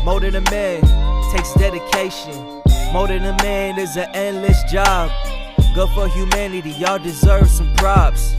More than a man takes dedication. More than a man is an endless job. Good for humanity, y'all deserve some props.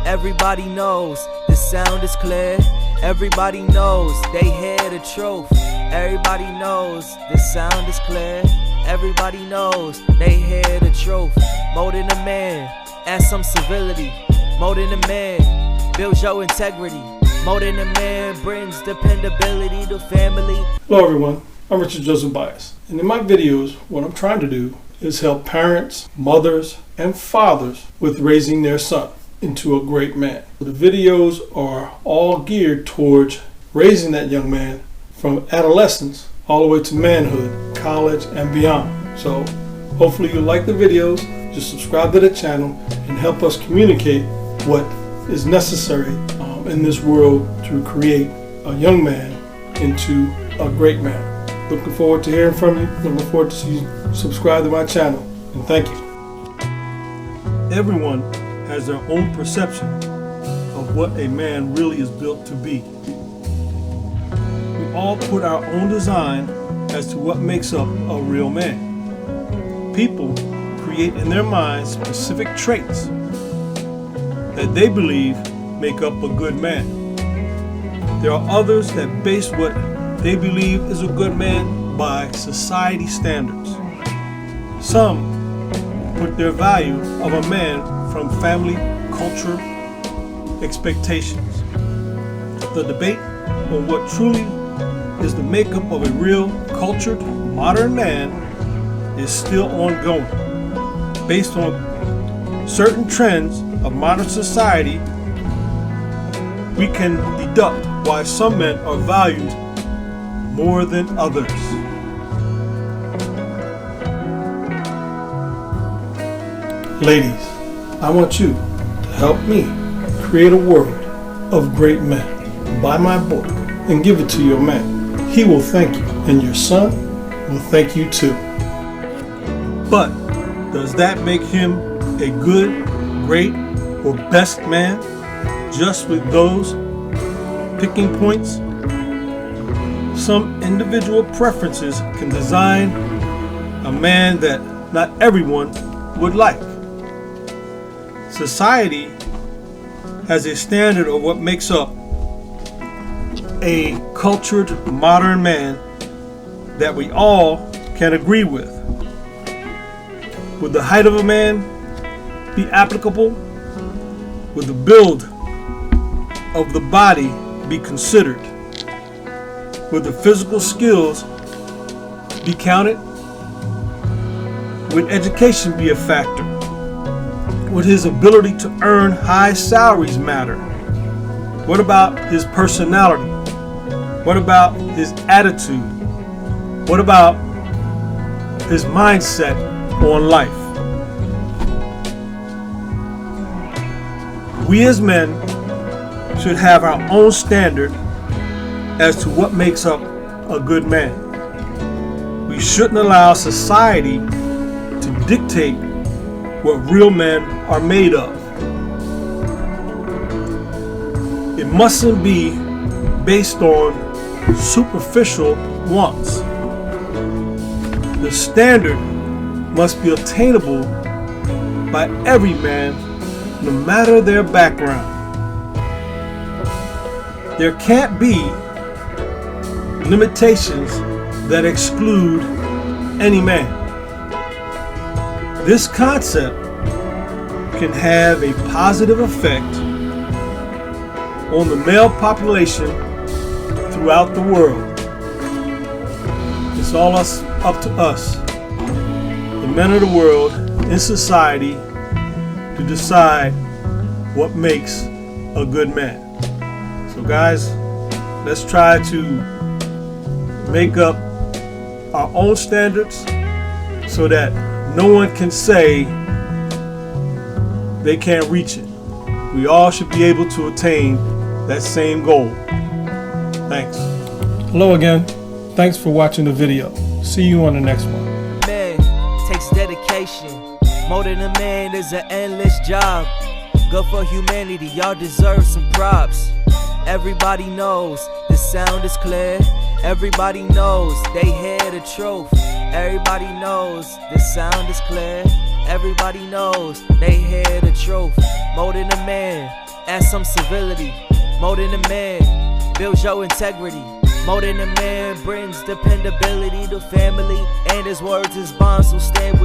Everybody knows the sound is clear. Everybody knows they hear the truth. Everybody knows the sound is clear. Everybody knows they hear the truth. More than a man, add some civility. More than a man, builds your integrity. More than a man, brings dependability to family. Hello everyone, I'm Richard Joseph Bias. And in my videos, what I'm trying to do is help parents, mothers, and fathers with raising their son into a great man. The videos are all geared towards raising that young man from adolescence all the way to manhood, college, and beyond. So hopefully you like the videos. Just subscribe to the channel and help us communicate what is necessary in this world to create a young man into a great man. Looking forward to hearing from you. Looking forward to see you subscribe to my channel. And thank you. Everyone has their own perception of what a man really is built to be. We all put our own design as to what makes up a real man. People create in their minds specific traits that they believe make up a good man. There are others that base what they believe is a good man by society standards. Some put their value of a man from family, culture, expectations. The debate on what truly is the makeup of a real, cultured, modern man is still ongoing. Based on certain trends of modern society, we can deduct why some men are valued more than others. Ladies, I want you to help me create a world of great men. Buy my book and give it to your man. He will thank you, and your son will thank you too. But does that make him a good, great, or best man just with those picking points? Some individual preferences can design a man that not everyone would like. Society has a standard of what makes up a cultured modern man that we all can agree with. Would the height of a man be applicable? Would the build of the body be considered? Would the physical skills be counted? Would education be a factor? Would his ability to earn high salaries matter? What about his personality? What about his attitude? What about his mindset on life? We as men should have our own standard as to what makes up a good man. We shouldn't allow society to dictate what real men are made of. It mustn't be based on superficial wants. The standard must be attainable by every man, no matter their background. There can't be limitations that exclude any man. This concept can have a positive effect on the male population throughout the world. It's all up to us, the men of the world in society, to decide what makes a good man. So guys, let's try to make up our own standards so that no one can say they can't reach it. We all should be able to attain that same goal. Thanks. Hello again. Thanks for watching the video. See you on the next one. Man takes dedication. More than a man is an endless job. Good for humanity, y'all deserve some props. Everybody knows the sound is clear. Everybody knows they hear the truth. Everybody knows the sound is clear. Everybody knows they hear the truth. More than a man, add some civility. More than a man, builds your integrity. More than a man, brings dependability to family. And his words is bonds, so stand with